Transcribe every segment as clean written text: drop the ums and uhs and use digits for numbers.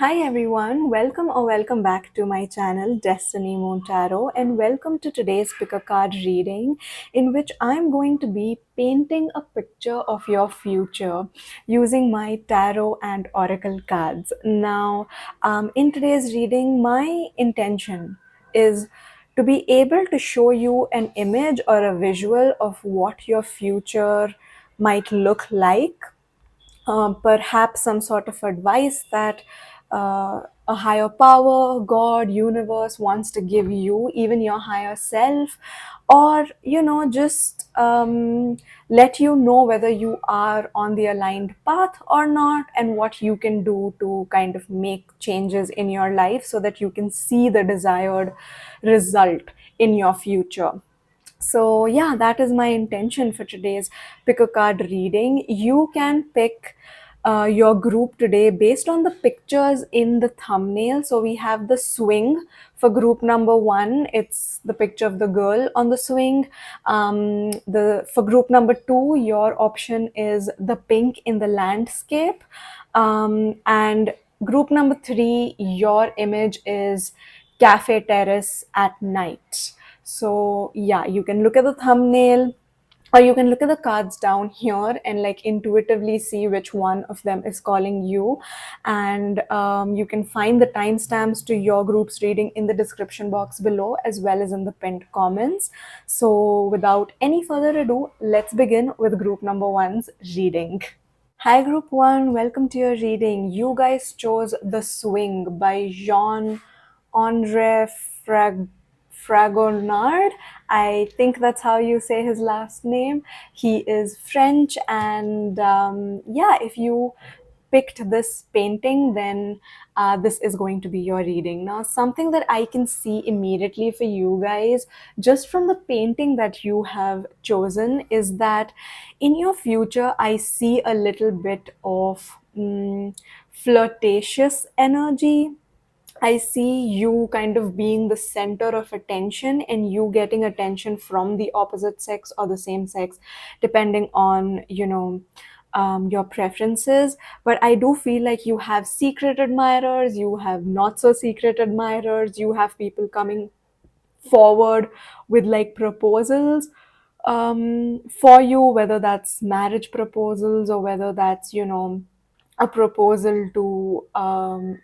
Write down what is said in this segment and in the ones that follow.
Hi everyone, welcome back to my channel Destiny Moon Tarot, and welcome to today's pick a card reading in which I'm going to be painting a picture of your future using my tarot and oracle cards. Now, in today's reading, my intention is to be able to show you an image or a visual of what your future might look like, perhaps some sort of advice that a higher power, God, universe wants to give you, even your higher self, or just let you know whether you are on the aligned path or not, and what you can do to kind of make changes in your life so that you can see the desired result in your future. So, yeah, that is my intention for today's pick a card reading. You can pick your group today based on the pictures in the thumbnail. So, we have the swing for group number one. It's the picture of the girl on the swing. For group number two, your option is the pink in the landscape. And group number three, your image is cafe terrace at night. So yeah, you can look at the thumbnail, or you can look at the cards down here and like intuitively see which one of them is calling you. And you can find the timestamps to your group's reading in the description box below, as well as in the pinned comments. So without any further ado, let's begin with group number one's reading. Hi, Group 1, welcome to your reading. You guys chose The Swing by Jean-Andre Fragonard. I think that's how you say his last name. He is French, and yeah, if you picked this painting, then this is going to be your reading. Now, something that I can see immediately for you guys, just from the painting that you have chosen, is that in your future, I see a little bit of flirtatious energy. I see you kind of being the center of attention and you getting attention from the opposite sex or the same sex, depending on, your preferences. But I do feel like you have secret admirers, you have not so secret admirers, you have people coming forward with like proposals for you, whether that's marriage proposals or whether that's, a proposal to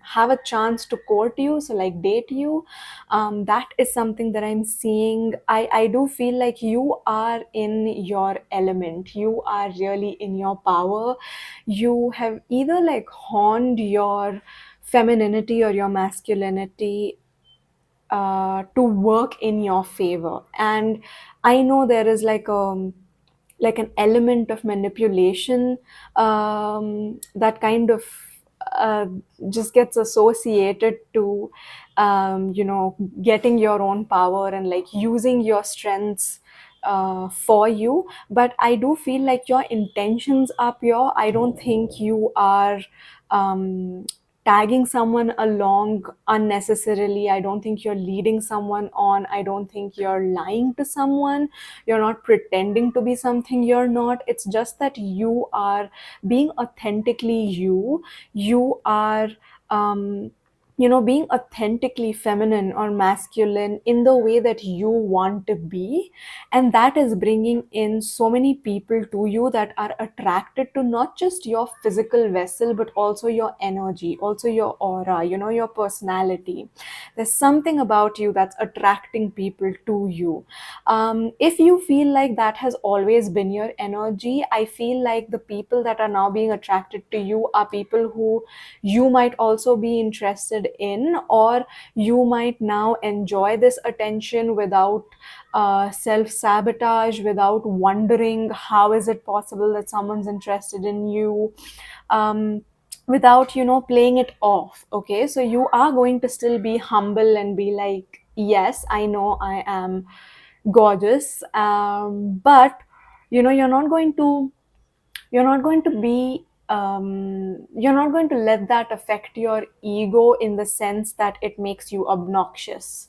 have a chance to court you, so like date you. That is something that I'm seeing. I do feel like you are in your element, you are really in your power. You have either like honed your femininity or your masculinity to work in your favor. And I know there is like an element of manipulation that kind of uh, just gets associated to getting your own power and like using your strengths for you. But I do feel like your intentions are pure. I don't think you are um, tagging someone along unnecessarily. I don't think you're leading someone on. I don't think you're lying to someone. You're not pretending to be something you're not. It's just that you are being authentically you. You are being authentically feminine or masculine in the way that you want to be. And that is bringing in so many people to you that are attracted to not just your physical vessel, but also your energy, also your aura, your personality. There's something about you that's attracting people to you. If you feel like that has always been your energy, I feel like the people that are now being attracted to you are people who you might also be interested in, or you might now enjoy this attention without self sabotage, without wondering how is it possible that someone's interested in you. Without playing it off. Okay, so you are going to still be humble and be like, yes, I know I am gorgeous, but you're not going to be you're not going to let that affect your ego in the sense that it makes you obnoxious.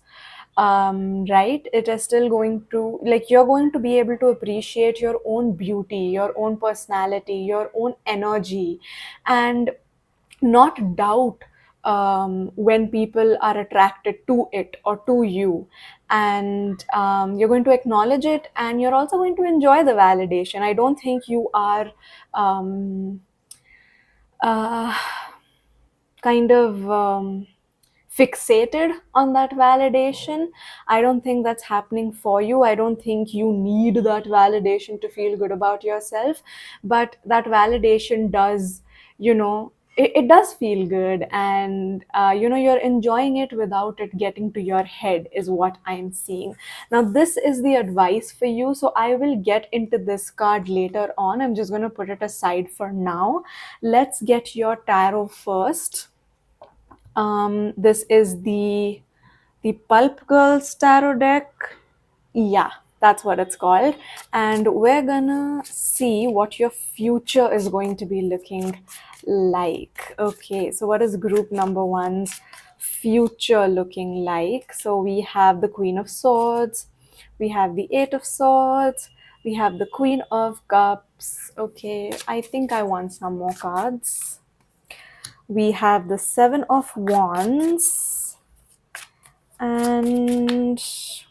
Right, it is still going to, like, you're going to be able to appreciate your own beauty, your own personality, your own energy, and not doubt when people are attracted to it or to you. And you're going to acknowledge it, and you're also going to enjoy the validation. I don't think you are um, uh, kind of fixated on that validation. I don't think that's happening for you. I don't think you need that validation to feel good about yourself. But that validation does, it does feel good. And, you're enjoying it without it getting to your head, is what I'm seeing. Now, this is the advice for you. So I will get into this card later on. I'm just going to put it aside for now. Let's get your tarot first. This is the Pulp Girls tarot deck. Yeah, that's what it's called. And we're gonna see what your future is going to be looking like. Okay, so what is group number one's future looking like? So we have the Queen of Swords, we have the Eight of Swords, we have the Queen of Cups. Okay, I think I want some more cards. We have the Seven of Wands, and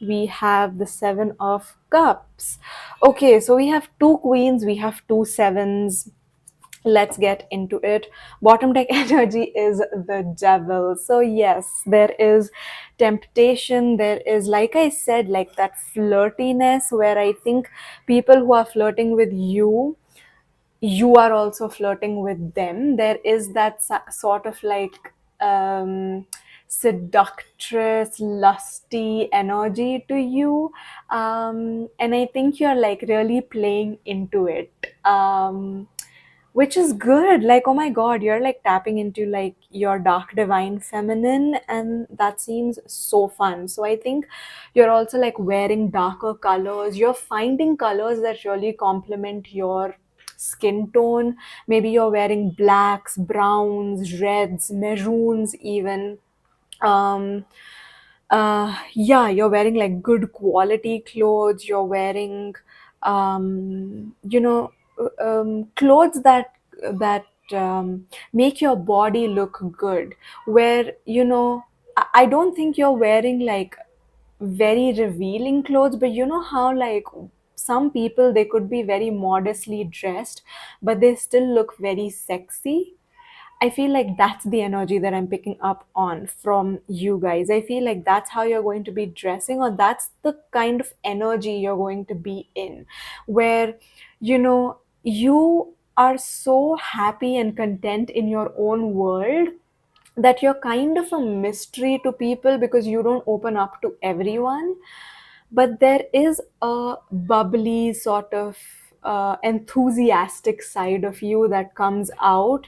we have the Seven of Cups. Okay, so we have two queens, we have two sevens. Let's get into it. Bottom deck energy is the devil. So, yes, there is temptation. There is, like I said, like that flirtiness where I think people who are flirting with you, you are also flirting with them. There is that sort of like seductress, lusty energy to you. And I think you're like really playing into it. Which is good. Like, oh my god, you're like tapping into like your dark divine feminine, and that seems so fun. So I think you're also like wearing darker colors. You're finding colors that really complement your skin tone. Maybe you're wearing blacks, browns, reds, maroons, even. um yeah, you're wearing like good quality clothes. You're wearing clothes that make your body look good. Where, I don't think you're wearing like very revealing clothes, but you know how like some people, they could be very modestly dressed but they still look very sexy. I feel like that's the energy that I'm picking up on from you guys. I feel like that's how you're going to be dressing, or that's the kind of energy you're going to be in, where, you are so happy and content in your own world that you're kind of a mystery to people because you don't open up to everyone. But there is a bubbly sort of enthusiastic side of you that comes out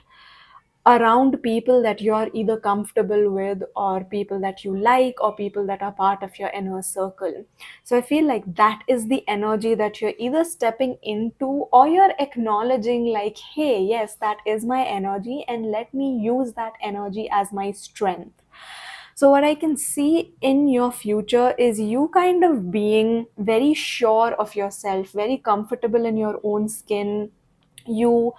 around people that you're either comfortable with, or people that you like, or people that are part of your inner circle. So I feel like that is the energy that you're either stepping into, or you're acknowledging like, hey, yes, that is my energy, and let me use that energy as my strength. So, what I can see in your future is you kind of being very sure of yourself, very comfortable in your own skin. You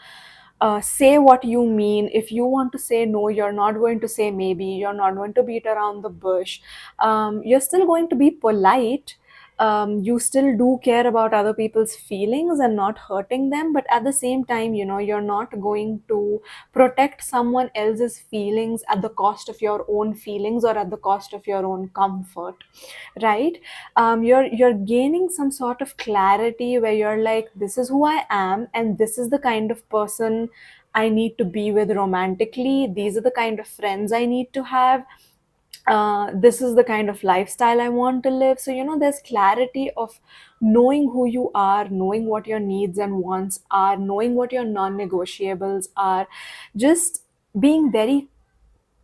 say what you mean. If you want to say no, you're not going to say maybe. You're not going to beat around the bush. You're still going to be polite. You still do care about other people's feelings and not hurting them, but at the same time, you're not going to protect someone else's feelings at the cost of your own feelings, or at the cost of your own comfort, right? You're gaining some sort of clarity where you're like, this is who I am, and this is the kind of person I need to be with romantically. These are the kind of friends I need to have. This is the kind of lifestyle I want to live. So, there's clarity of knowing who you are, knowing what your needs and wants are, knowing what your non negotiables are, just being very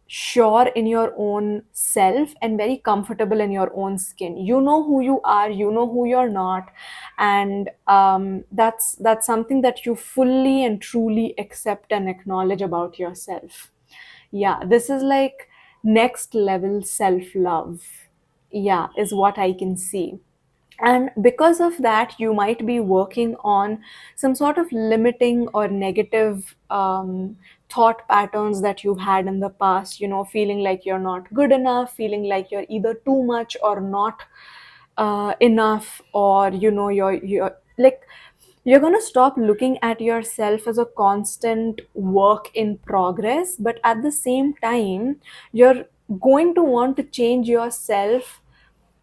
sure in your own self and very comfortable in your own skin. You know who you are, you know who you're not, and that's something that you fully and truly accept and acknowledge about yourself. Yeah, this is like next level self love. Yeah, is what I can see. And because of that, you might be working on some sort of limiting or negative thought patterns that you've had in the past, feeling like you're not good enough, feeling like you're either too much or not enough, or you're like, you're going to stop looking at yourself as a constant work in progress, but at the same time you're going to want to change yourself,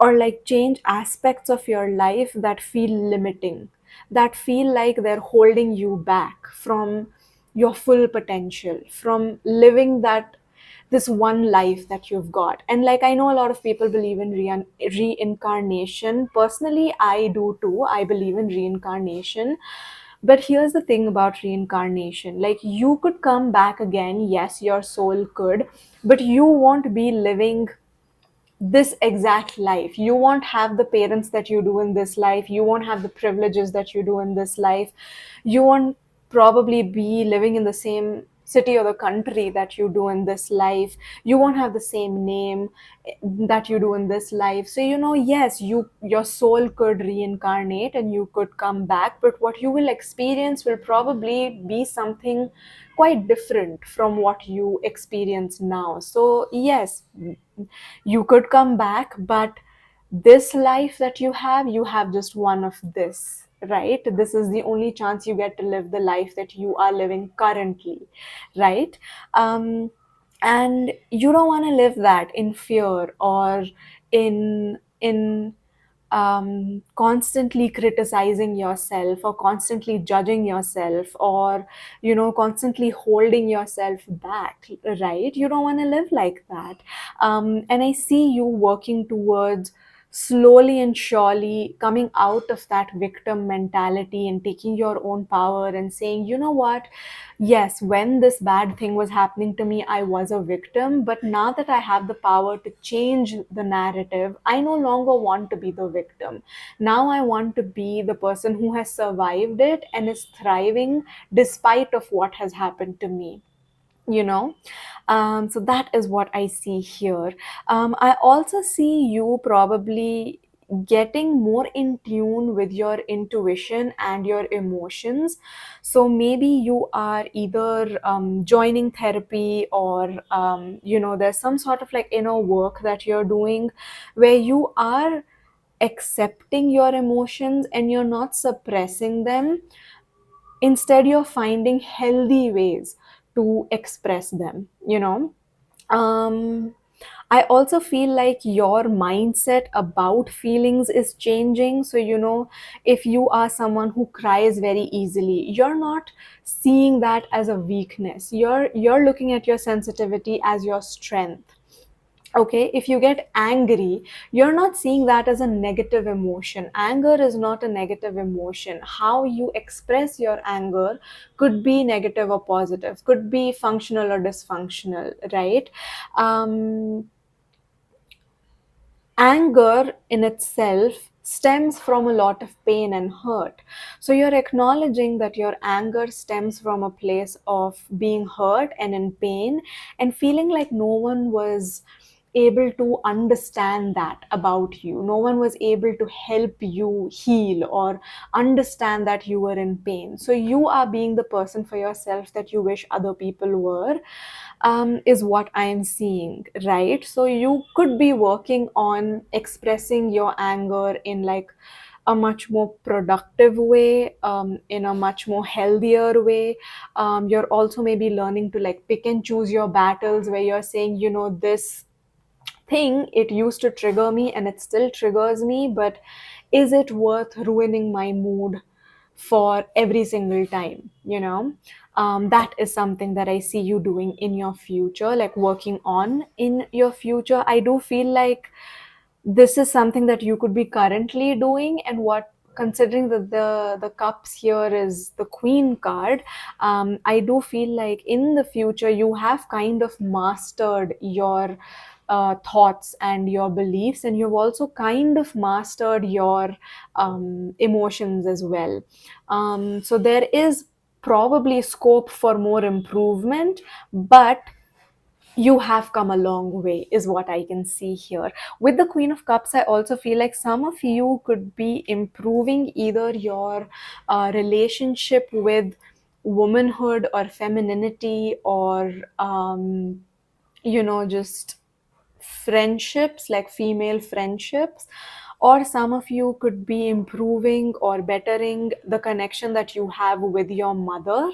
or like change aspects of your life that feel limiting, that feel like they're holding you back from your full potential, from living that this one life that you've got. And like, I know a lot of people believe in reincarnation. Personally, I do too. I believe in reincarnation. But here's the thing about reincarnation, like, you could come back again, yes, your soul could, but you won't be living this exact life. You won't have the parents that you do in this life. You won't have the privileges that you do in this life. You won't probably be living in the same city or the country that you do in this life. You won't have the same name that you do in this life. So, yes, your soul could reincarnate and you could come back, but what you will experience will probably be something quite different from what you experience now. So yes, you could come back, but this life that you have just one of this, right? This is the only chance you get to live the life that you are living currently, right? And you don't want to live that in fear, or in constantly criticizing yourself, or constantly judging yourself, or constantly holding yourself back, right? You don't want to live like that. And I see you working towards slowly and surely coming out of that victim mentality and taking your own power and saying, you know what, yes, when this bad thing was happening to me, I was a victim, but now that I have the power to change the narrative, I no longer want to be the victim. Now I want to be the person who has survived it and is thriving despite of what has happened to me, you know so that is what I see here. I also see you probably getting more in tune with your intuition and your emotions. So maybe you are either joining therapy, or there's some sort of like inner work that you're doing where you are accepting your emotions and you're not suppressing them. Instead, you're finding healthy ways to express them, um I also feel like your mindset about feelings is changing. So, if you are someone who cries very easily, you're not seeing that as a weakness. You're looking at your sensitivity as your strength. Okay, if you get angry, you're not seeing that as a negative emotion. Anger is not a negative emotion. How you express your anger could be negative or positive, could be functional or dysfunctional, right? um Anger in itself stems from a lot of pain and hurt. So you're acknowledging that your anger stems from a place of being hurt and in pain, and feeling like no one was able to understand that about you. No one was able to help you heal or understand that you were in pain. So you are being the person for yourself that you wish other people were, is what I'm seeing, right? So you could be working on expressing your anger in like a much more productive way, in a much more healthier way. You're also maybe learning to like pick and choose your battles, where you're saying, this thing, it used to trigger me and it still triggers me, but is it worth ruining my mood for every single time? That is something that I see you doing in your future, like working on in your future. I do feel like this is something that you could be currently doing. And what, considering that the cups here is the queen card, I do feel like in the future you have kind of mastered your thoughts and your beliefs, and you've also kind of mastered your emotions as well. So there is probably scope for more improvement, but you have come a long way, is what I can see here. With the Queen of Cups, I also feel like some of you could be improving either your relationship with womanhood or femininity, or just friendships, like female friendships. Or some of you could be improving or bettering the connection that you have with your mother,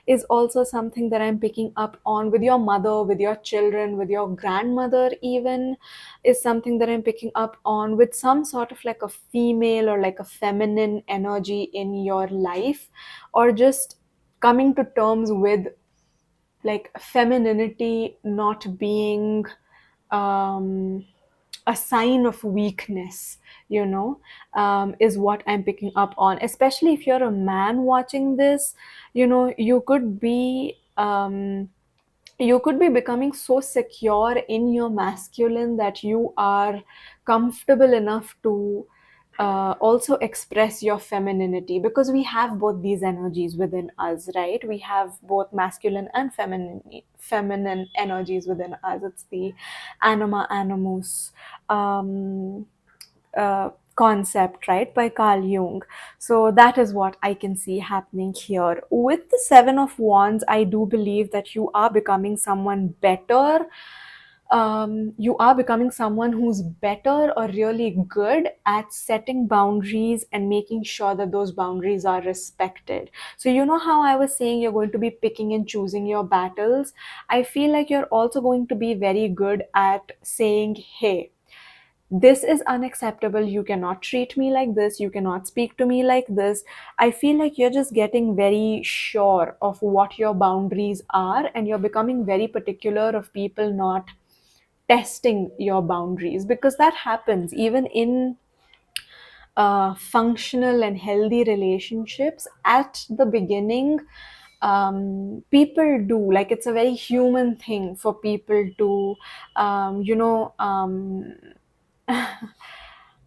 is also something that I'm picking up on. With your mother, with your children, with your grandmother even, is something that I'm picking up on, with some sort of like a female or like a feminine energy in your life, or just coming to terms with like femininity not being um, a sign of weakness, is what I'm picking up on. Especially if you're a man watching this, you could be becoming so secure in your masculine that you are comfortable enough to also express your femininity, because we have both these energies within us, right? We have both masculine and feminine energies within us. It's the anima animus concept, right, by Carl Jung. So that is what I can see happening here. With the Seven of Wands, I do believe that you are becoming someone better. You are becoming someone who's better or really good at setting boundaries and making sure that those boundaries are respected. So, you know how I was saying you're going to be picking and choosing your battles? I feel like you're also going to be very good at saying, hey, this is unacceptable. You cannot treat me like this. You cannot speak to me like this. I feel like you're just getting very sure of what your boundaries are, and you're becoming very particular of people not testing your boundaries, because that happens even in functional and healthy relationships at the beginning. People do, like, it's a very human thing for people to um, you know um,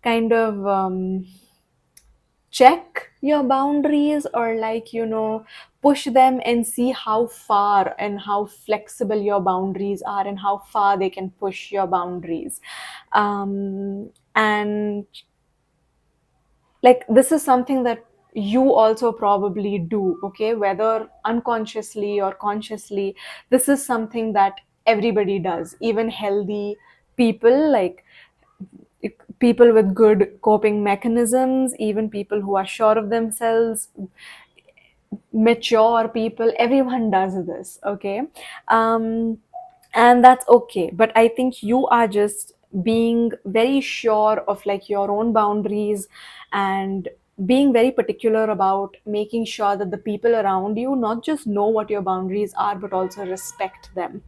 kind of check your boundaries, or like, push them and see how far and how flexible your boundaries are and how far they can push your boundaries. And like, this is something that you also probably do, okay, whether unconsciously or consciously. This is something that everybody does, even healthy people, like people with good coping mechanisms, even people who are sure of themselves, mature people, everyone does this, okay. um and that's okay, but I think you are just being very sure of like your own boundaries, and being very particular about making sure that the people around you not just know what your boundaries are but also respect them,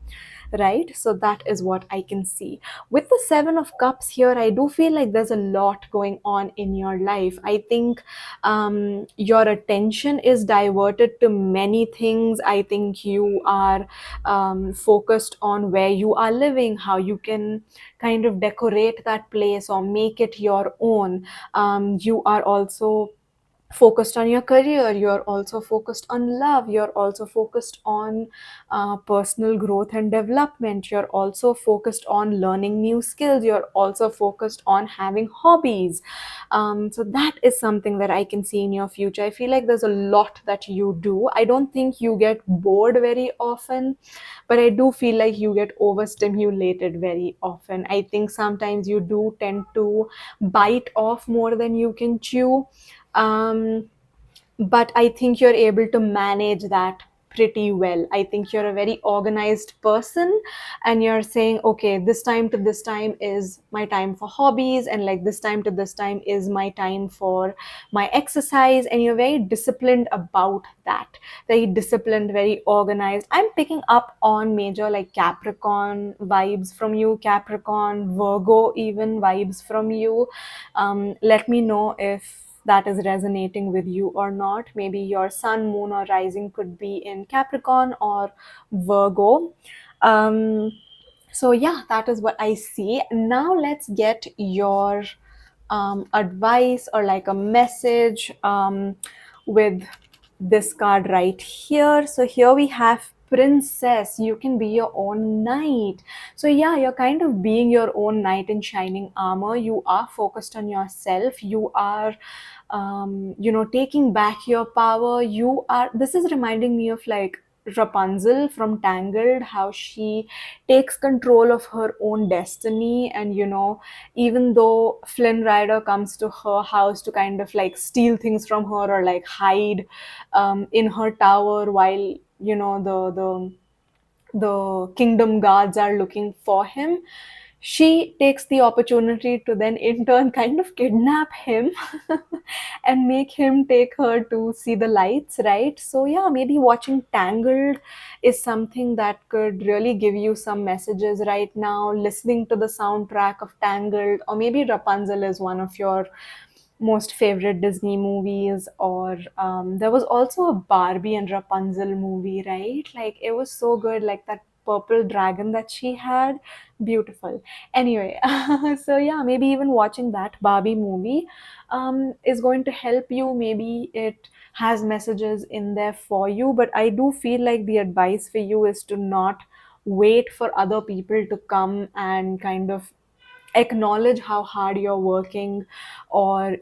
right? So that is what I can see. With the Seven of Cups here, I do feel like there's a lot going on in your life. I think your attention is diverted to many things. I think you are focused on where you are living, how you can kind of decorate that place or make it your own. You are also focused on your career, you're also focused on love, you're also focused on personal growth and development, you're also focused on learning new skills, you're also focused on having hobbies. So that is something that I can see in your future. I feel like there's a lot that you do. I don't think you get bored very often, but I do feel like you get overstimulated very often. I think sometimes you do tend to bite off more than you can chew. um, but I think you're able to manage that pretty well. I think you're a very organized person, and you're saying, okay, this time to this time is my time for hobbies, and like this time to this time is my time for my exercise, and you're very disciplined about that. Very disciplined, very organized. I'm picking up on major like Capricorn vibes from you, Capricorn, Virgo even vibes from you. Let me know if that is resonating with you or not. Maybe your sun, moon, or rising could be in Capricorn or Virgo. Um, so, yeah, that is what I see. Now, let's get your advice or like a message with this card right here. So, here we have princess, you can be your own knight. So yeah, you're kind of being your own knight in shining armor. You are focused on yourself. You are taking back your power. You are, this is reminding me of like Rapunzel from Tangled, how she takes control of her own destiny. And even though Flynn Rider comes to her house to kind of like steal things from her or like hide in her tower while the kingdom guards are looking for him, she takes the opportunity to then in turn kind of kidnap him and make him take her to see the lights, right? So yeah, maybe watching Tangled is something that could really give you some messages right now. Listening to the soundtrack of Tangled, or maybe Rapunzel is one of your most favorite Disney movies, or there was also a Barbie and Rapunzel movie, right? Like it was so good, like that purple dragon that she had, beautiful. Anyway, so yeah, maybe even watching that Barbie movie is going to help you. Maybe it has messages in there for you, but I do feel like the advice for you is to not wait for other people to come and kind of acknowledge how hard you're working, or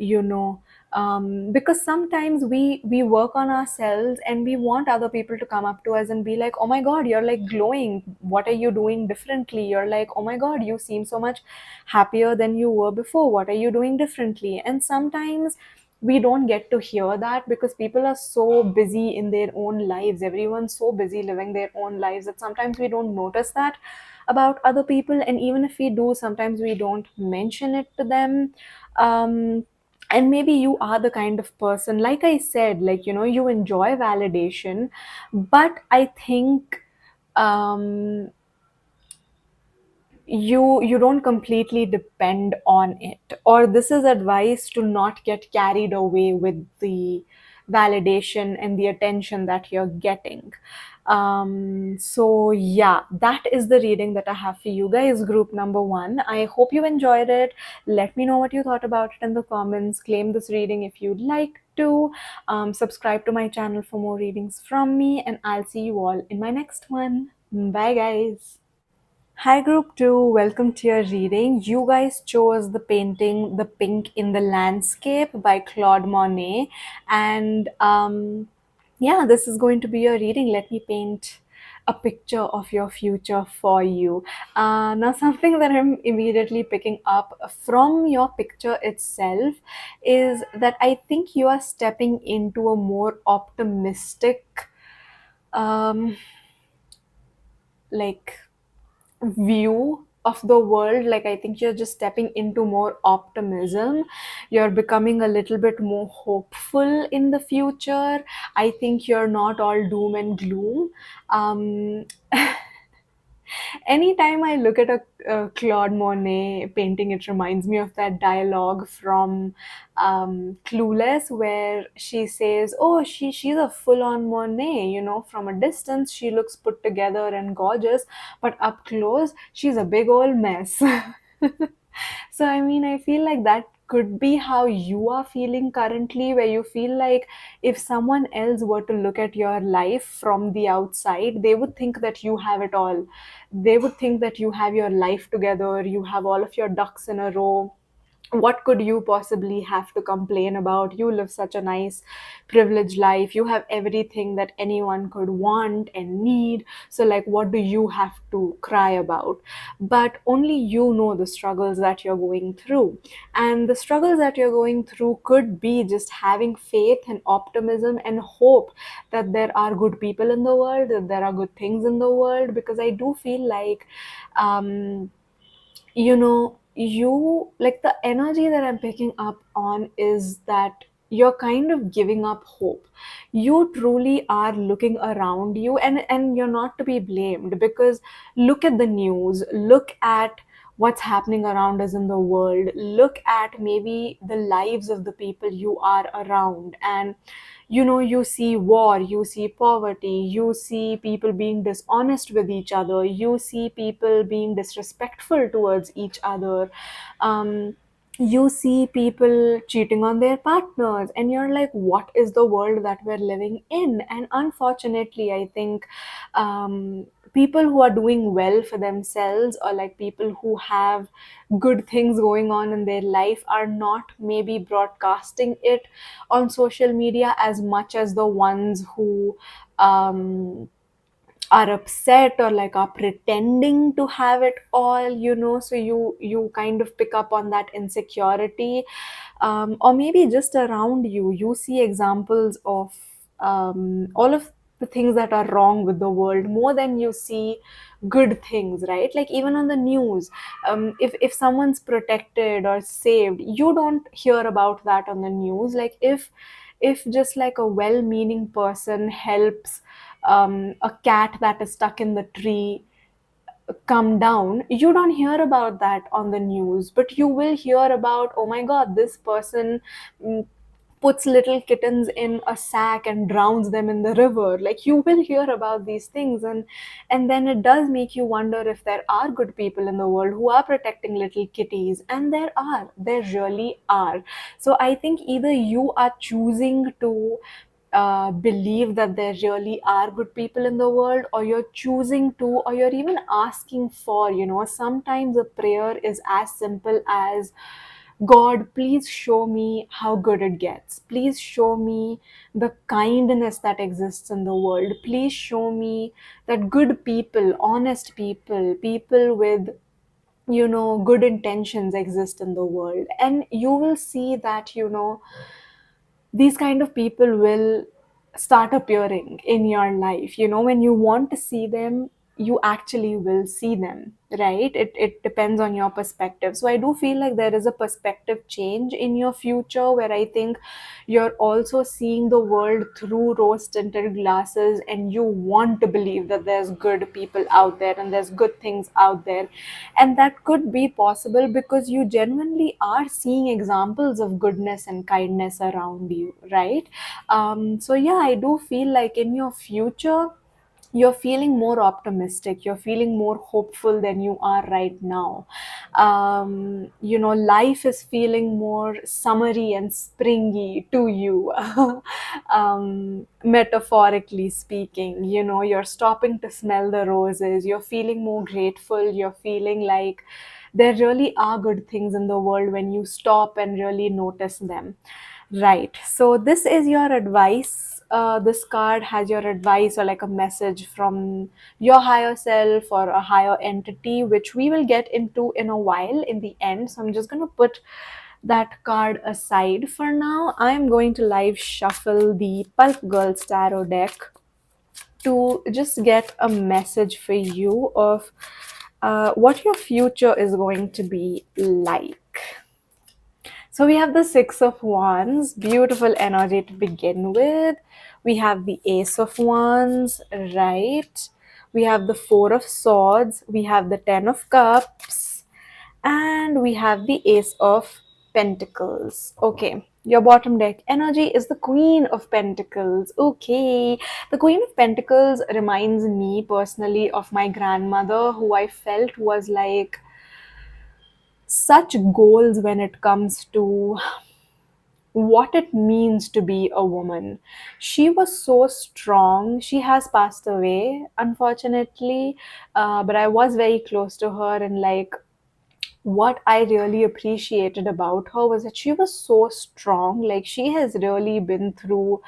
because sometimes we work on ourselves and we want other people to come up to us and be like, oh my god, you're like glowing, what are you doing differently? You're like, oh my god, you seem so much happier than you were before, what are you doing differently? And sometimes we don't get to hear that because people are so busy in their own lives, everyone's so busy living their own lives, that sometimes we don't notice that about other people. And even if we do, sometimes we don't mention it to them. And maybe you are the kind of person, like I said, like you enjoy validation, but I think um you don't completely depend on it, or this is advice to not get carried away with the validation and the attention that you're getting. So yeah, that is the reading that I have for you guys, group number 1. I hope you enjoyed it. Let me know what you thought about it in the comments. Claim this reading if you'd like to. Subscribe to my channel for more readings from me, and I'll see you all in my next one. Bye guys. Hi, group 2. Welcome to your reading. You guys chose the painting The Pink in the Landscape by Claude Monet. And yeah, this is going to be your reading. Let me paint a picture of your future for you. Now, something that I'm immediately picking up from your picture itself is that I think you are stepping into a more optimistic, um, like, view of the world. Like I think you're just stepping into more optimism, you're becoming a little bit more hopeful in the future. I think you're not all doom and gloom. um Anytime I look at a Claude Monet painting, it reminds me of that dialogue from Clueless, where she says, "Oh, she's a full-on Monet. From a distance, she looks put together and gorgeous, but up close, she's a big old mess." So, I mean, I feel like that could be how you are feeling currently, where you feel like if someone else were to look at your life from the outside, they would think that you have it all. They would think that you have your life together, you have all of your ducks in a row. What could you possibly have to complain about? You live such a nice privileged life, you have everything that anyone could want and need, so like what do you have to cry about? But only you know the struggles that you're going through, and the struggles that you're going through could be just having faith and optimism and hope that there are good people in the world, that there are good things in the world. Because I do feel like um you, like, the energy that I'm picking up on is that you're kind of giving up hope. You truly are looking around you, and you're not to be blamed, because look at the news, look at what's happening around us in the world, look at maybe the lives of the people you are around, and you see war, you see poverty, you see people being dishonest with each other, you see people being disrespectful towards each other. um, you see people cheating on their partners, and you're like, what is the world that we're living in? And unfortunately, I think people who are doing well for themselves, or like people who have good things going on in their life, are not maybe broadcasting it on social media as much as the ones who um are upset, or like are pretending to have it all, so you kind of pick up on that insecurity. Or maybe just around you see examples of all of the things that are wrong with the world more than you see good things, right? Like even on the news, if someone's protected or saved, you don't hear about that on the news. Like if just like a well-meaning person helps a cat that is stuck in the tree come down, you don't hear about that on the news, but you will hear about, oh my god, this person mm, puts little kittens in a sack and drowns them in the river. Like you will hear about these things, and then it does make you wonder if there are good people in the world who are protecting little kitties. And there really are. So I think either you are choosing to believe that there really are good people in the world, or you're choosing to, or you're even asking for, sometimes a prayer is as simple as, God, please show me how good it gets. Please show me the kindness that exists in the world. Please show me that good people, honest people, people with good intentions exist in the world. And you will see that these kind of people will start appearing in your life. When you want to see them, you actually will see them, right? It depends on your perspective. So I do feel like there is a perspective change in your future, where I think you're also seeing the world through rose tinted glasses, and you want to believe that there's good people out there and there's good things out there. And that could be possible because you genuinely are seeing examples of goodness and kindness around you, right? So yeah, I do feel like in your future, you're feeling more optimistic, you're feeling more hopeful than you are right now. Life is feeling more summery and springy to you. Metaphorically speaking, you're stopping to smell the roses, you're feeling more grateful, you're feeling like there really are good things in the world when you stop and really notice them. Right. So this is your advice. This card has your advice, or like a message from your higher self or a higher entity, which we will get into in a while in the end. So I'm just going to put that card aside for now. I'm going to live shuffle the Pulp Girls Tarot deck to just get a message for you of what your future is going to be like. So we have the Six of Wands, beautiful energy to begin with. We have the Ace of Wands, right? We have the Four of Swords, we have the Ten of Cups, and we have the Ace of Pentacles. Okay, your bottom deck energy is the Queen of Pentacles. Okay, the Queen of Pentacles reminds me personally of my grandmother, who I felt was like such goals when it comes to what it means to be a woman. She was so strong. She has passed away, unfortunately, but I was very close to her, and like what I really appreciated about her was that she was so strong. Like she has really been through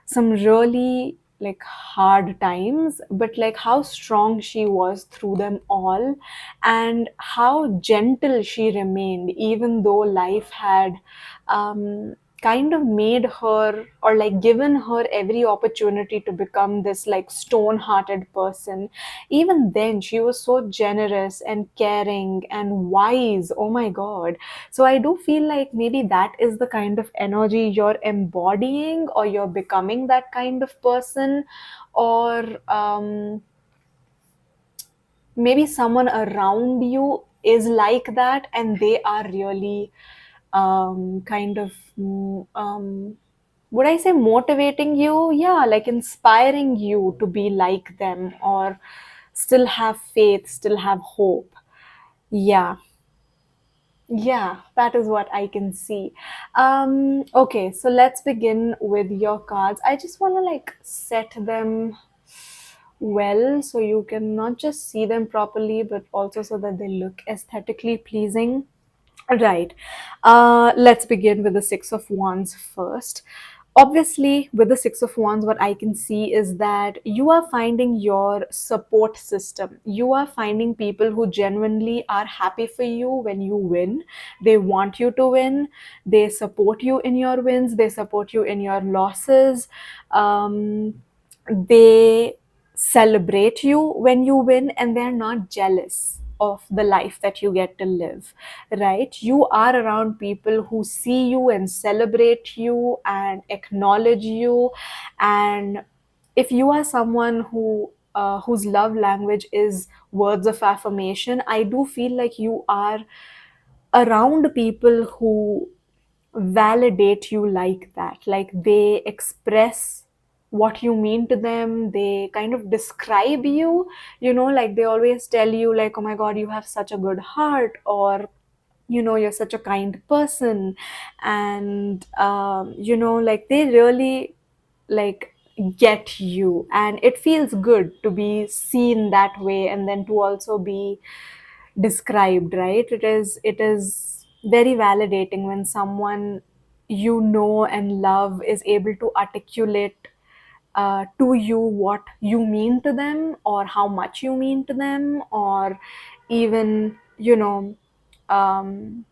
some really like hard times, but like how strong she was through them all, and how gentle she remained even though life had kind of made her, or like given her every opportunity to become this like stone hearted person. Even then she was so generous and caring and wise. Oh my god. So I do feel like maybe that is the kind of energy you're embodying, or you're becoming that kind of person. Or maybe someone around you is like that, and they are really kind of would I say motivating you? Yeah, like inspiring you to be like them, or still have faith, still have hope. Yeah. Yeah, that is what I can see. Okay, so let's begin with your cards. I just want to like set them well so you can not just see them properly, but also so that they look aesthetically pleasing. Right. Let's begin with the Six of Wands first. Obviously, with the Six of Wands, what I can see is that you are finding your support system. You are finding people who genuinely are happy for you when you win. They want you to win. They support you in your wins. They support you in your losses. They celebrate you when you win, and they're not jealous of the life that you get to live, right? You are around people who see you and celebrate you and acknowledge you. And if you are someone whose love language is words of affirmation, I do feel like you are around people who validate you like that. Like they express what you mean to them, they kind of describe you, like they always tell you, like, oh my god, you have such a good heart, or you're such a kind person. And like they really like get you, and it feels good to be seen that way, and then to also be described, right? It is very validating when someone and love is able to articulate to you what you mean to them, or how much you mean to them, or even um,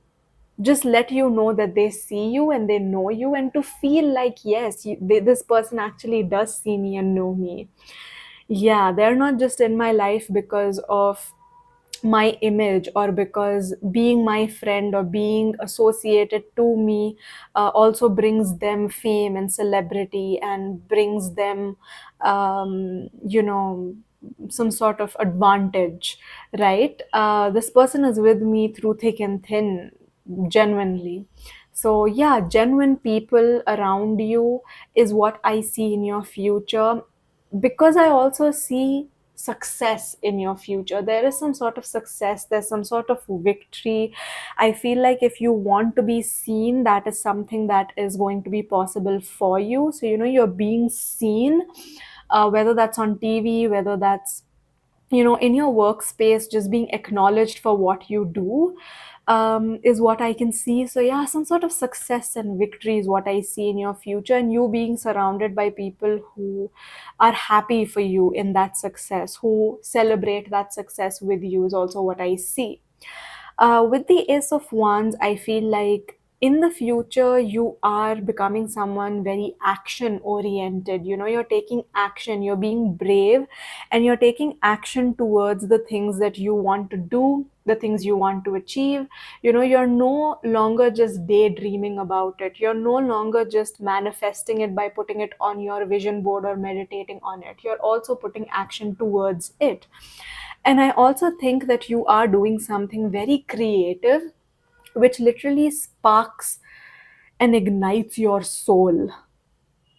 just let you know that they see you and they know you, and to feel like, yes, this person actually does see me and know me. Yeah, they're not just in my life because of my image, or because being my friend or being associated to me also brings them fame and celebrity, and brings them some sort of advantage, right? This person is with me through thick and thin, genuinely. So yeah, genuine people around you is what I see in your future, because I also see success in your future. There is some sort of success, there's some sort of victory. I feel like if you want to be seen, that is something that is going to be possible for you. So you're being seen, whether that's on TV, whether that's in your workspace, just being acknowledged for what you do, is what I can see. So yeah, some sort of success and victory is what I see in your future, and you being surrounded by people who are happy for you in that success, who celebrate that success with you, is also what I see. With the Ace of Wands, I feel like in the future you are becoming someone very action oriented. You're taking action, you're being brave, and you're taking action towards the things that you want to do, the things you want to achieve. You're no longer just daydreaming about it, you're no longer just manifesting it by putting it on your vision board or meditating on it. You're also putting action towards it. And I also think that you are doing something very creative, which literally sparks and ignites your soul.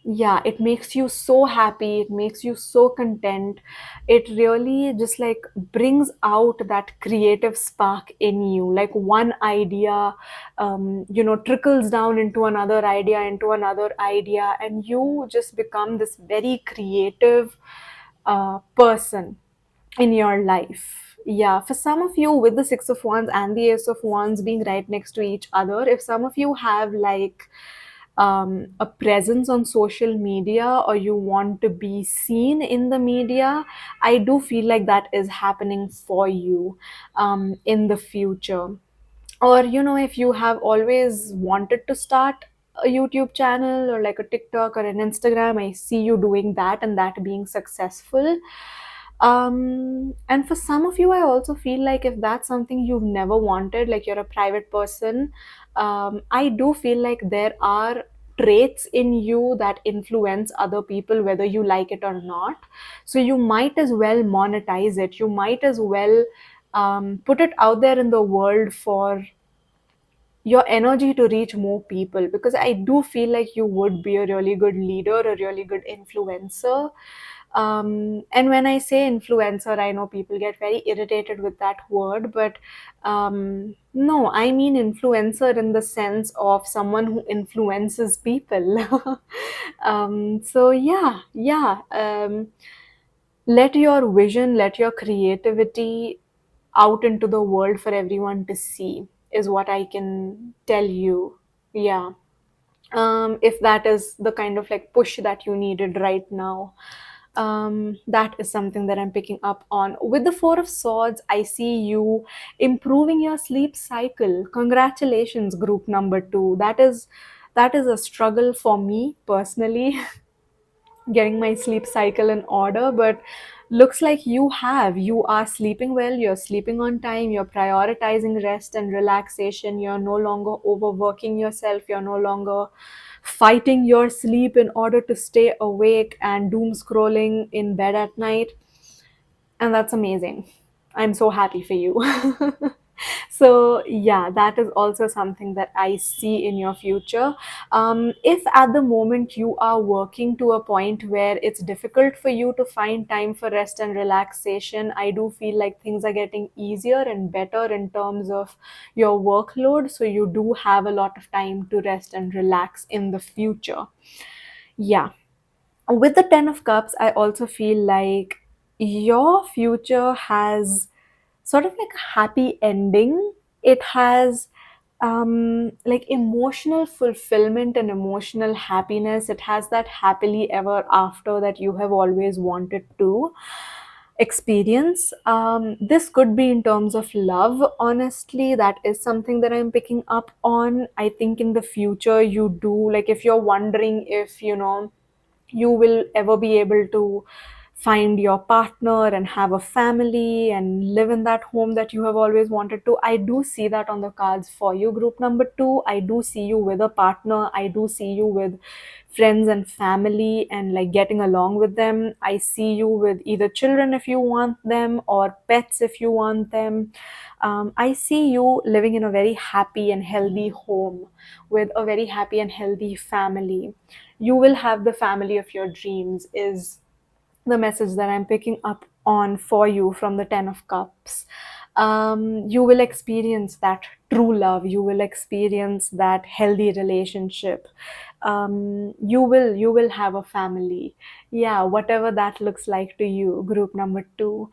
Yeah, it makes you so happy, it makes you so content. It really just like brings out that creative spark in you. Like one idea trickles down into another idea, and you just become this very creative person in your life. Yeah, for some of you, with the Six of Wands and the Ace of Wands being right next to each other, if some of you have like a presence on social media, or you want to be seen in the media, I do feel like that is happening for you in the future. Or if you have always wanted to start a YouTube channel, or like a TikTok or an Instagram, I see you doing that and that being successful. And for some of you, I also feel like if that's something you've never wanted, like you're a private person, I do feel like there are traits in you that influence other people, whether you like it or not. So you might as well monetize it, you might as well put it out there in the world for your energy to reach more people, because I do feel like you would be a really good leader, a really good influencer. And when I say influencer, I know people get very irritated with that word, but no, I mean influencer in the sense of someone who influences people. So yeah. Let your vision, let your creativity out into the world for everyone to see, is what I can tell you. Yeah. If that is the kind of like push that you needed right now. That is something that I'm picking up on. With the Four of Swords, I see you improving your sleep cycle. Congratulations, group number two. That is a struggle for me personally, getting my sleep cycle in order, but looks like you are sleeping well, you're sleeping on time, you're prioritizing rest and relaxation, you're no longer overworking yourself, you're no longer fighting your sleep in order to stay awake and doom scrolling in bed at night. And that's amazing. I'm so happy for you. So yeah, that is also something that I see in your future. If at the moment you are working to a point where it's difficult for you to find time for rest and relaxation, I do feel like things are getting easier and better in terms of your workload, so you do have a lot of time to rest and relax in the future. Yeah. With the Ten of Cups, I also feel like your future has sort of like a happy ending. It has like emotional fulfillment and emotional happiness. It has that happily ever after that you have always wanted to experience. This could be in terms of love. Honestly, that is something that I'm picking up on. I think in the future, you do, like, if you're wondering if, you will ever be able to find your partner and have a family and live in that home that you have always wanted to. I do see that on the cards for you, group number two. I do see you with a partner. I do see you with friends and family and like getting along with them. I see you with either children if you want them or pets if you want them. I see you living in a very happy and healthy home with a very happy and healthy family. You will have the family of your dreams, is the message that I'm picking up on for you from the Ten of Cups. You will experience that true love. You will experience that healthy relationship. You will have a family. Yeah, whatever that looks like to you, group number two.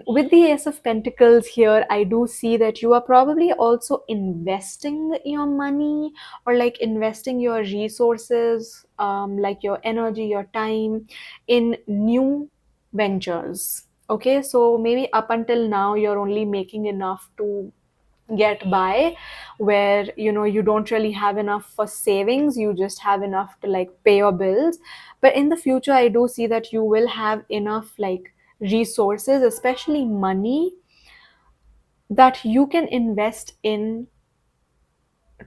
With the Ace of Pentacles here, I do see that you are probably also investing your money or like investing your resources, like your energy, your time in new ventures. Okay, so maybe up until now you're only making enough to get by, where you don't really have enough for savings, you just have enough to like pay your bills. But in the future, I do see that you will have enough like resources, especially money, that you can invest in,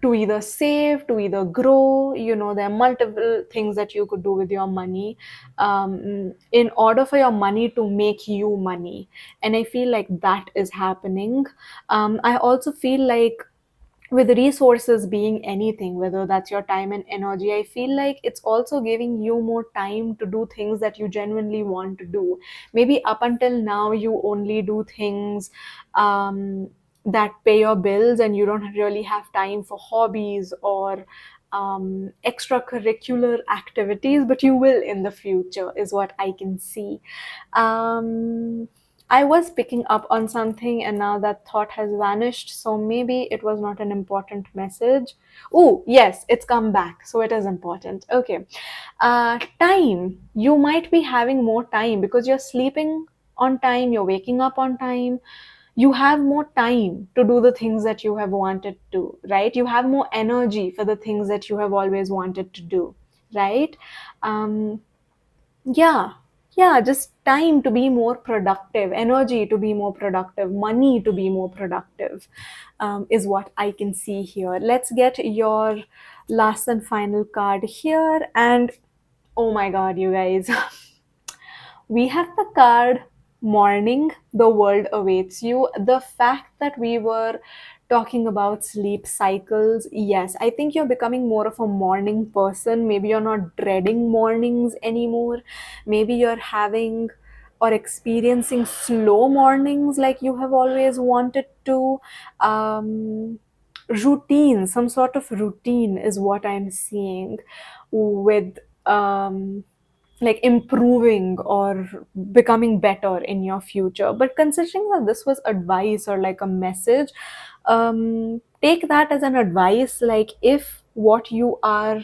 to either save, to either grow. There are multiple things that you could do with your money, in order for your money to make you money. And I feel like that is happening. I also feel like, with resources being anything, whether that's your time and energy, I feel like it's also giving you more time to do things that you genuinely want to do. Maybe up until now you only do things that pay your bills, and you don't really have time for hobbies or extracurricular activities, but you will in the future, is what I can see. um, I was picking up on something and now that thought has vanished. So maybe it was not an important message. Oh, yes, it's come back. So it is important. Okay. Time. You might be having more time because you're sleeping on time, you're waking up on time. You have more time to do the things that you have wanted to, right? You have more energy for the things that you have always wanted to do, right? Um, yeah, yeah, just time to be more productive, energy to be more productive, money to be more productive, is what I can see here. Let's get your last and final card here. And oh my god, you guys, we have the card morning, the world awaits you. The fact that we were talking about sleep cycles, yes, I think you're becoming more of a morning person. Maybe you're not dreading mornings anymore. Maybe you're having or experiencing slow mornings like you have always wanted to. Um, Routine, some sort of routine is what I'm seeing with like improving or becoming better in your future. But considering that this was advice or like a message, take that as an advice. Like, if what you are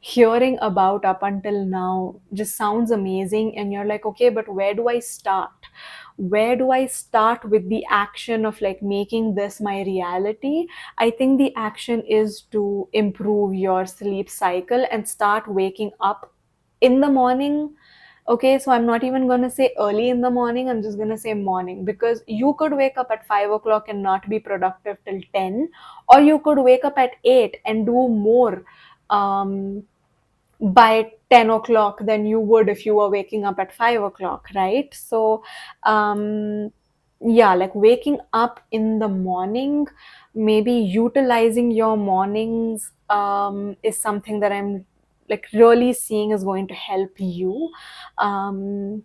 hearing about up until now just sounds amazing and you're like, okay, but where do I start? Where do I start with the action of like making this my reality? I think the action is to improve your sleep cycle and start waking up in the morning. Okay, so I'm not even going to say early in the morning, I'm just going to say morning, because you could wake up at 5 o'clock and not be productive till 10, or you could wake up at 8 and do more um, by 10 o'clock than you would if you were waking up at 5 o'clock, right? So um, yeah, like waking up in the morning, maybe utilizing your mornings is something that I'm like really seeing is going to help you. um,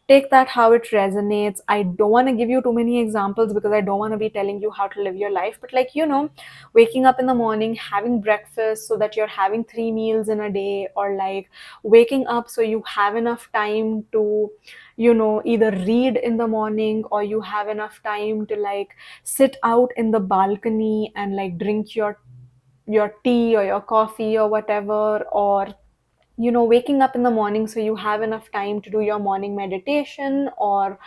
Take that how it resonates. I don't want to give you too many examples because I don't want to be telling you how to live your life, but like, waking up in the morning, having breakfast so that you're having 3 meals in a day, or like waking up so you have enough time to either read in the morning, or you have enough time to like sit out in the balcony and like drink your tea or your coffee or whatever, or waking up in the morning so you have enough time to do your morning meditation, or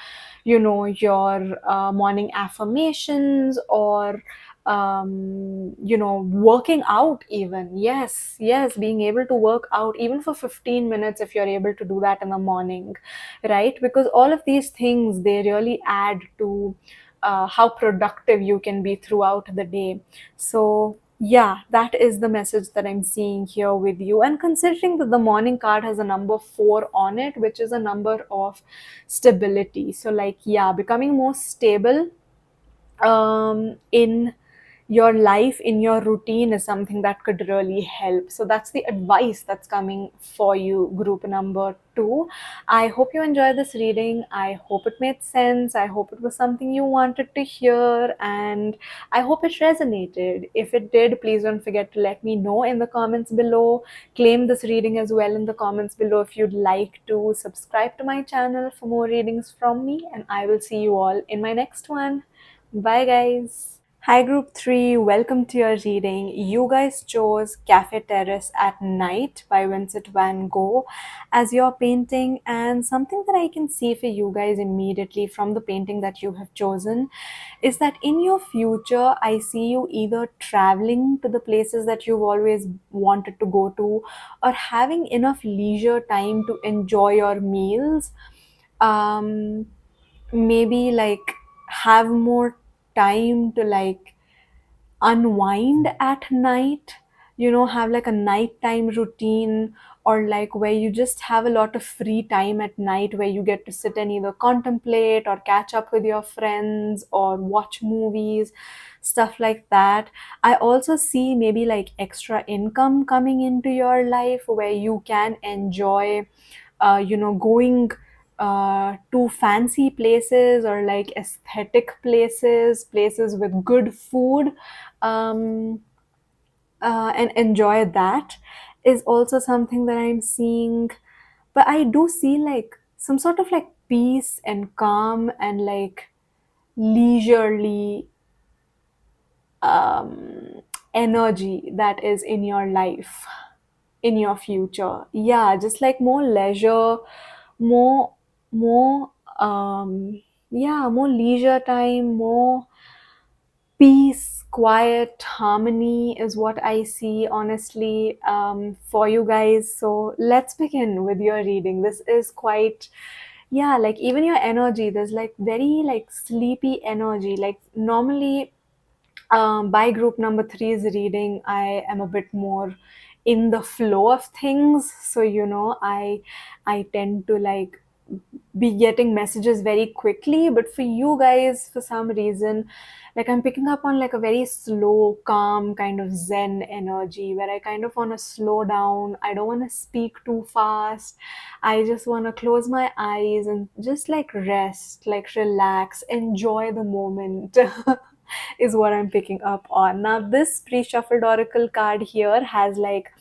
your morning affirmations, or working out even. Yes, yes, being able to work out even for 15 minutes if you're able to do that in the morning, right? Because all of these things, they really add to how productive you can be throughout the day. So yeah, that is the message that I'm seeing here with you. And considering that the morning card has a number 4 on it, which is a number of stability. So, like, yeah, becoming more stable in your life, in your routine, is something that could really help. So that's the advice that's coming for you, group number 2. I hope you enjoyed this reading. I hope it made sense. I hope it was something you wanted to hear, and I hope it resonated. If it did, please don't forget to let me know in the comments below. Claim this reading as well in the comments below if you'd like to. Subscribe to my channel for more readings from me, and I will see you all in my next one. Bye, guys. Hi, Group 3. Welcome to your reading. You guys chose Cafe Terrace at Night by Vincent van Gogh as your painting, and something that I can see for you guys immediately from the painting that you have chosen is that in your future, I see you either traveling to the places that you've always wanted to go to, or having enough leisure time to enjoy your meals. Um, Maybe like have more time to like unwind at night, have like a nighttime routine, or like where you just have a lot of free time at night where you get to sit and either contemplate or catch up with your friends or watch movies, stuff like that. I also see maybe like extra income coming into your life where you can enjoy going to fancy places, or like aesthetic places with good food, um, and enjoy that is also something that I'm seeing. But I do see like some sort of like peace and calm and like leisurely um, energy that is in your life, in your future. Yeah, just like more leisure, more more yeah, more leisure time, more peace, quiet, harmony is what I see, honestly, for you guys. So let's begin with your reading. This is quite, yeah, like even your energy, there's like very like sleepy energy. Like normally, by group number three's reading, I am a bit more in the flow of things. So I tend to like be getting messages very quickly, but for you guys, for some reason, like I'm picking up on like a very slow, calm kind of zen energy where I kind of want to slow down. I don't want to speak too fast. I just want to close my eyes and just like rest, like relax, enjoy the moment. Is what I'm picking up on. Now, this pre shuffled oracle card here has like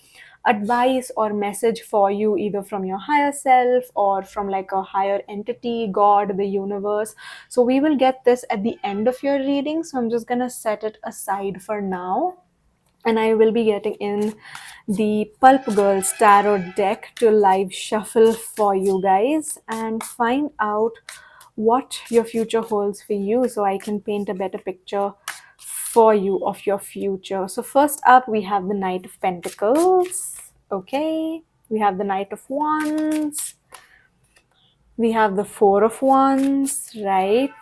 advice or message for you, either from your higher self or from like a higher entity, God, the universe. So we will get this at the end of your reading, so I'm just gonna set it aside for now, and I will be getting in the Pulp Girls tarot deck to live shuffle for you guys and find out what your future holds for you, so I can paint a better picture for you of your future. So, first up, we have the Knight of Pentacles. Okay, we have the Knight of Wands. We have the Four of Wands. Right.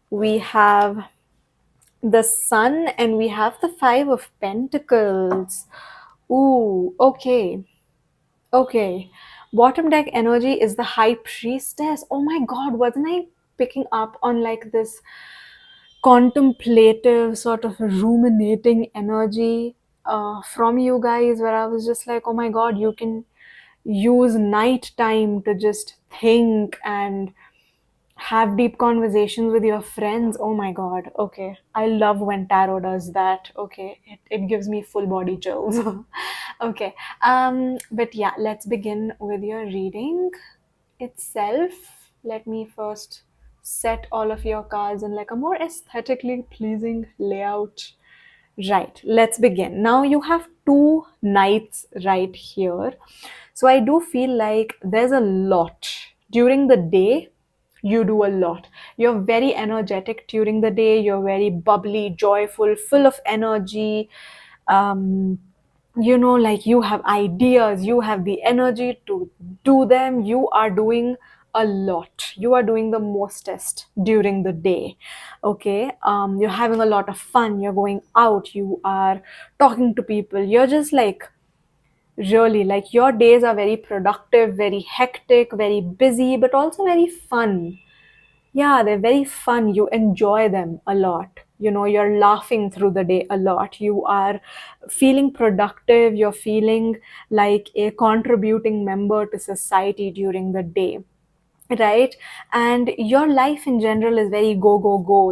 We have the Sun, and we have the Five of Pentacles. Ooh, okay. Bottom deck energy is the High Priestess. Oh my god, wasn't I picking up on like this contemplative, sort of ruminating energy from you guys, where I was just like, oh my god, you can use night time to just think and have deep conversations with your friends. Oh my god, okay, I love when tarot does that. Okay, it gives me full body chills. Okay, but yeah, let's begin with your reading itself. Let me first set all of your cards in like a more aesthetically pleasing layout. Right, let's begin. Now you have two knights right here. So I do feel like there's a lot during the day. You do a lot. You're very energetic during the day. You're very bubbly, joyful, full of energy. Um, like you have ideas, you have the energy to do them. You are doing a lot. You are doing the mostest during the day. Okay, you're having a lot of fun. You're going out. You are talking to people. You're just like really like your days are very productive, very hectic, very busy, but also very fun. Yeah, they're very fun. You enjoy them a lot. You're laughing through the day a lot. You are feeling productive. You're feeling like a contributing member to society during the day, right? And your life in general is very go go go,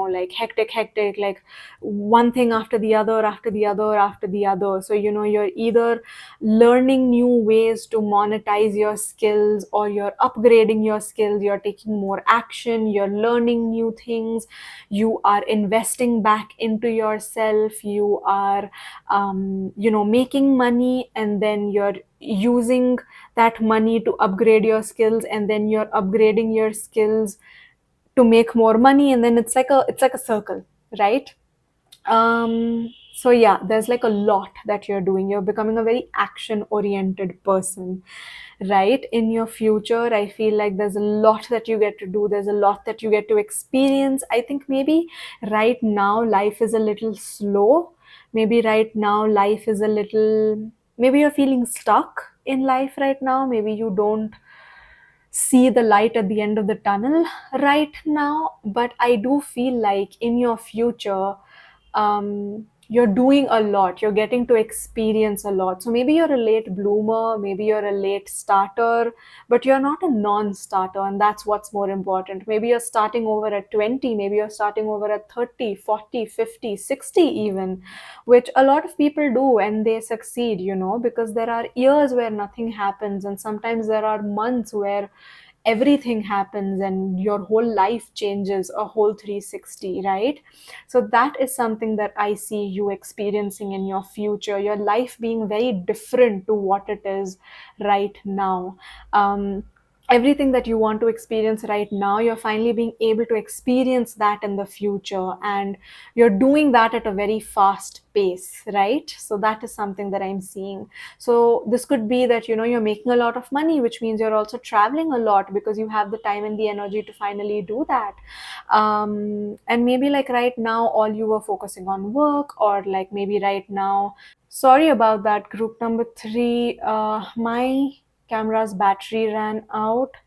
like hectic, like one thing after the other, after the other, after the other. So you're either learning new ways to monetize your skills, or you're upgrading your skills, you're taking more action, you're learning new things, you are investing back into yourself, you are making money, and then you're using that money to upgrade your skills, and then you're upgrading your skills to make more money, and then it's like a circle, right? So yeah, there's like a lot that you're doing. You're becoming a very action oriented person, right? In your future, I feel like there's a lot that you get to do, there's a lot that you get to experience. I think maybe right now life is a little slow. Maybe right now life is a little, maybe you're feeling stuck in life right now. Maybe you don't see the light at the end of the tunnel right now, but I do feel like in your future, you're doing a lot, you're getting to experience a lot. So maybe you're a late bloomer, maybe you're a late starter, but you're not a non-starter, and that's what's more important. Maybe you're starting over at 20, maybe you're starting over at 30, 40, 50, 60 even, which a lot of people do, and they succeed, because there are years where nothing happens, and sometimes there are months where everything happens and your whole life changes a whole 360, right? So that is something that I see you experiencing in your future, your life being very different to what it is right now. Everything that you want to experience right now, you're finally being able to experience that in the future, and you're doing that at a very fast pace, right? So that is something that I'm seeing. So this could be that you're making a lot of money, which means you're also traveling a lot because you have the time and the energy to finally do that. And maybe like right now all you were focusing on work, or like maybe right now, sorry about that, group number 3, my camera's battery ran out.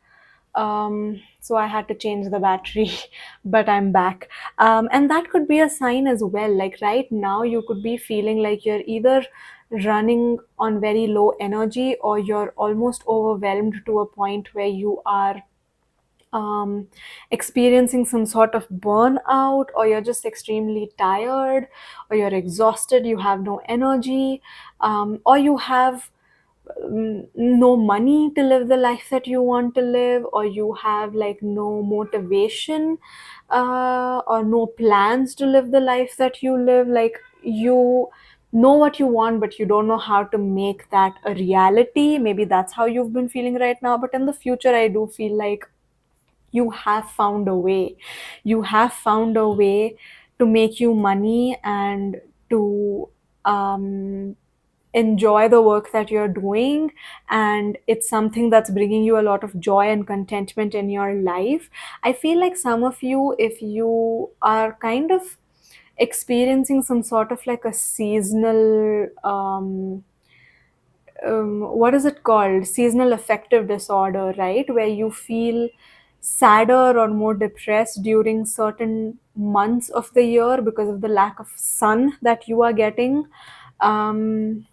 So I had to change the battery, but I'm back. And that could be a sign as well. Like right now, you could be feeling like you're either running on very low energy, or you're almost overwhelmed to a point where you are um, experiencing some sort of burnout, or you're just extremely tired, or you're exhausted, you have no energy, or you have no money to live the life that you want to live, or you have like no motivation, or no plans to live the life that you live. Like you know what you want, but you don't know how to make that a reality. Maybe that's how you've been feeling right now. But in the future, I do feel like you have found a way. You have found a way to make you money, and to um, enjoy the work that you're doing, and it's something that's bringing you a lot of joy and contentment in your life. I feel like some of you, if you are kind of experiencing some sort of like a seasonal what is it called, seasonal affective disorder, right, where you feel sadder or more depressed during certain months of the year because of the lack of sun that you are getting. um,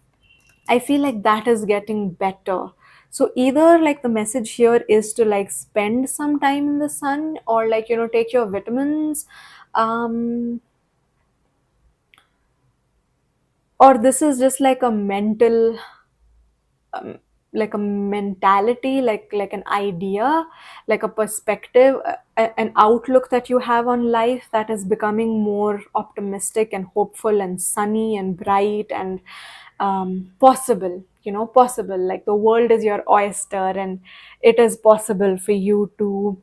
I feel like that is getting better. So either like the message here is to like spend some time in the sun, or like, you know, take your vitamins, um, or this is just like a mental, um, like a mentality, like an idea, like a perspective, an outlook that you have on life that is becoming more optimistic and hopeful and sunny and bright and possible, you know, possible. Like the world is your oyster, and it is possible for you to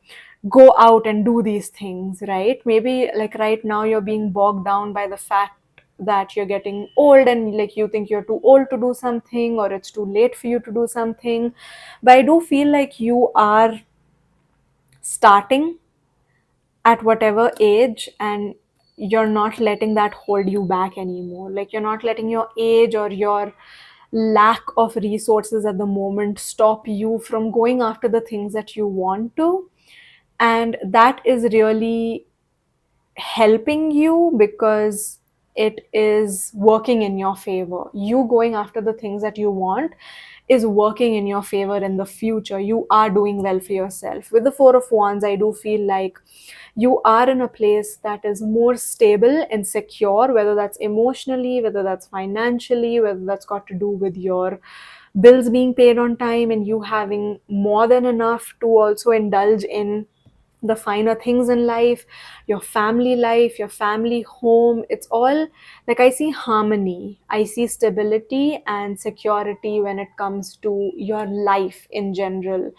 go out and do these things, right? Maybe like right now you're being bogged down by the fact that you're getting old, and like you think you're too old to do something, or it's too late for you to do something. But I do feel like you are starting at whatever age, and you're not letting that hold you back anymore. Like you're not letting your age or your lack of resources at the moment stop you from going after the things that you want to. And that is really helping you, because it is working in your favor. You going after the things that you want is working in your favor in the future. You are doing well for yourself. With the Four of Wands, I do feel like you are in a place that is more stable and secure, whether that's emotionally, whether that's financially, whether that's got to do with your bills being paid on time, and you having more than enough to also indulge in the finer things in life, your family home. It's all like I see harmony, I see stability and security when it comes to your life in general.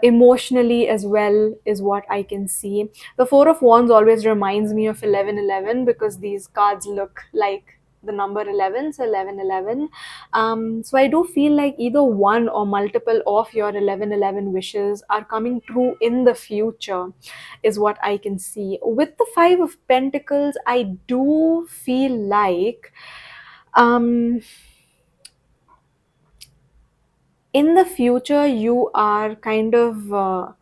Emotionally as well is what I can see. The Four of Wands always reminds me of 1111, because these cards look like the number 11, so 1111. So I do feel like either one or multiple of your 1111 wishes are coming true in the future, is what I can see. With the Five of Pentacles, I do feel like um, in the future you are kind of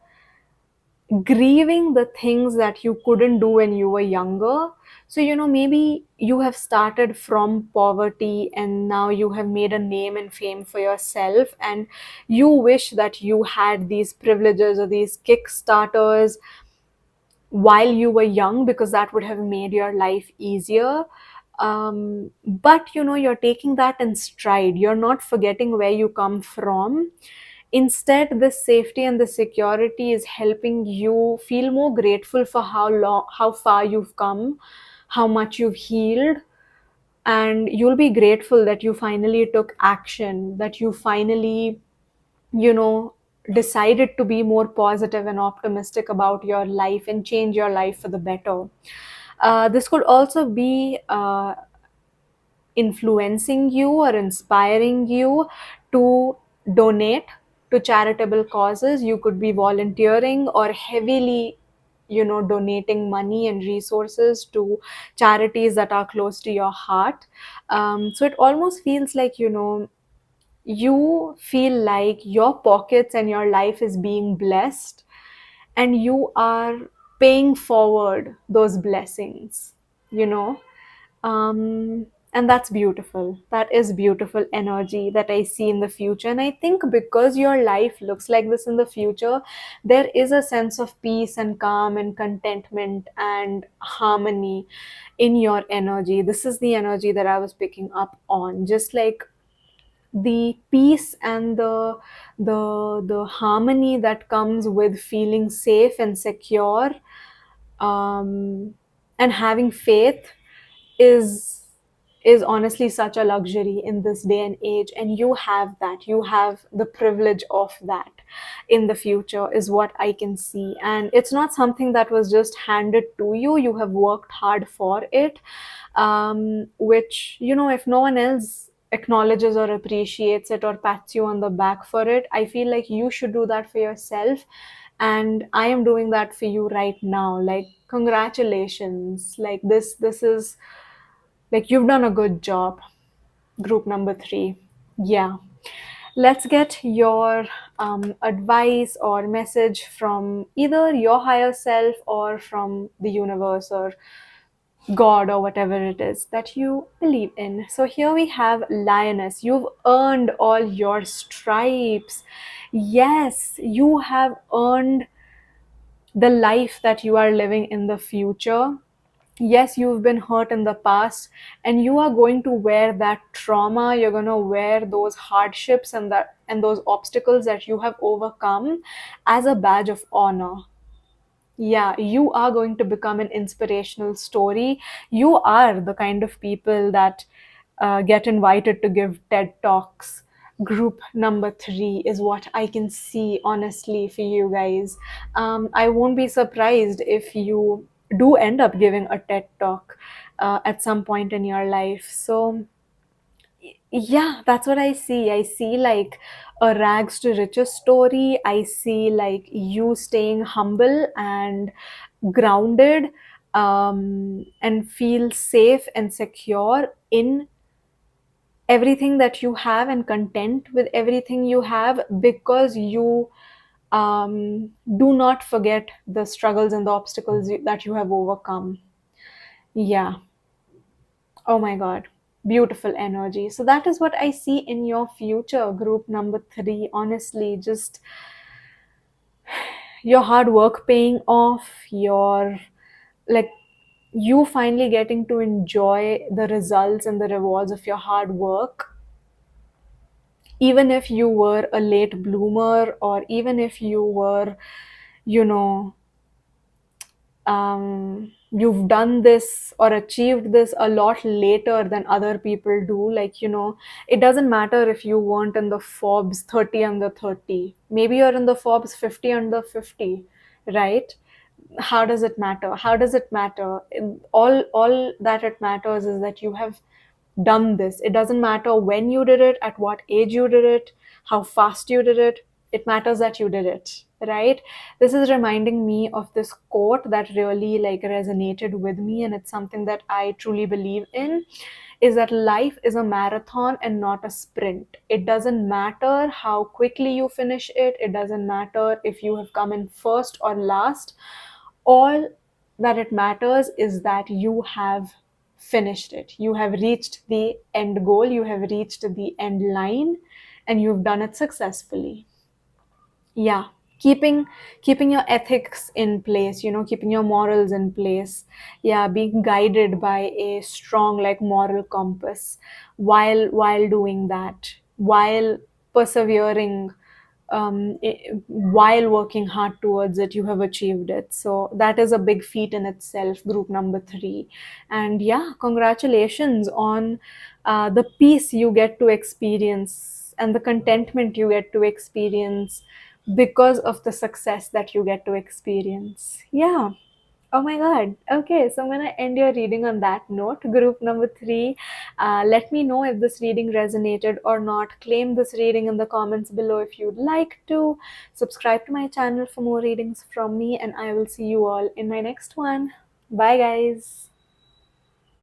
grieving the things that you couldn't do when you were younger. So, you know, maybe you have started from poverty and now you have made a name and fame for yourself, and you wish that you had these privileges or these kickstarters while you were young, because that would have made your life easier. But you know, you're taking that in stride, you're not forgetting where you come from. Instead, the safety and the security is helping you feel more grateful for how far you've come, how much you've healed. And you'll be grateful that you finally took action, that you finally, you know, decided to be more positive and optimistic about your life and change your life for the better. This could also be influencing you or inspiring you to donate to charitable causes. You could be volunteering or heavily, you know, donating money and resources to charities that are close to your heart. So it almost feels like, you know, you feel like your pockets and your life is being blessed, and you are paying forward those blessings, you know. And that's beautiful. That is beautiful energy that I see in the future. And I think because your life looks like this in the future, there is a sense of peace and calm and contentment and harmony in your energy. This is the energy that I was picking up on. Just like the peace and the harmony that comes with feeling safe and secure, and having faith is is honestly such a luxury in this day and age, and you have that. You have the privilege of that in the future, is what I can see. And it's not something that was just handed to you. You have worked hard for it, which, you know, if no one else acknowledges or appreciates it or pats you on the back for it, I feel like you should do that for yourself. And I am doing that for you right now. Like, congratulations. Like, this is like, you've done a good job, group number 3. Yeah. Let's get your advice or message from either your higher self or from the universe or God or whatever it is that you believe in. So here we have Lioness. You've earned all your stripes. Yes, you have earned the life that you are living in the future. Yes, you've been hurt in the past, and you are going to wear that trauma. You're going to wear those hardships and those obstacles that you have overcome as a badge of honor. Yeah, you are going to become an inspirational story. You are the kind of people that get invited to give TED Talks. Group number 3 is what I can see, honestly, for you guys. I won't be surprised if you do end up giving a TED Talk at some point in your life. So, yeah, that's what I see. I see like a rags to riches story. I see like you staying humble and grounded, and feel safe and secure in everything that you have and content with everything you have, because you do not forget the struggles and the obstacles that you have overcome. Yeah. Oh my God. Beautiful energy. So that is what I see in your future, group number 3. Honestly, just your hard work paying off, your like you finally getting to enjoy the results and the rewards of your hard work, even if you were a late bloomer, or even if you were, you know, you've done this or achieved this a lot later than other people do. Like, you know, it doesn't matter if you weren't in the Forbes 30 under 30. Maybe you're in the Forbes 50 under 50, right? How does it matter? How does it matter? All that it matters is that you have done this. It doesn't matter when you did it, at what age you did it, how fast you did it. It matters that you did it, right? This is reminding me of this quote that really like resonated with me, and it's something that I truly believe in, is that life is a marathon and not a sprint. It doesn't matter how quickly you finish it. It doesn't matter if you have come in first or last. All that it matters is that you have finished it. You have reached the end goal, you have reached the end line, and you've done it successfully. Yeah. Keeping your ethics in place, you know, keeping your morals in place. Yeah, being guided by a strong like moral compass while doing that, while persevering, while working hard towards it, you have achieved it. So that is a big feat in itself, group number 3. And yeah, congratulations on the peace you get to experience and the contentment you get to experience because of the success that you get to experience. Yeah. Oh my God. Okay, so I'm going to end your reading on that note. Group number 3. Let me know if this reading resonated or not. Claim this reading in the comments below if you'd like to. Subscribe to my channel for more readings from me, and I will see you all in my next one. Bye, guys.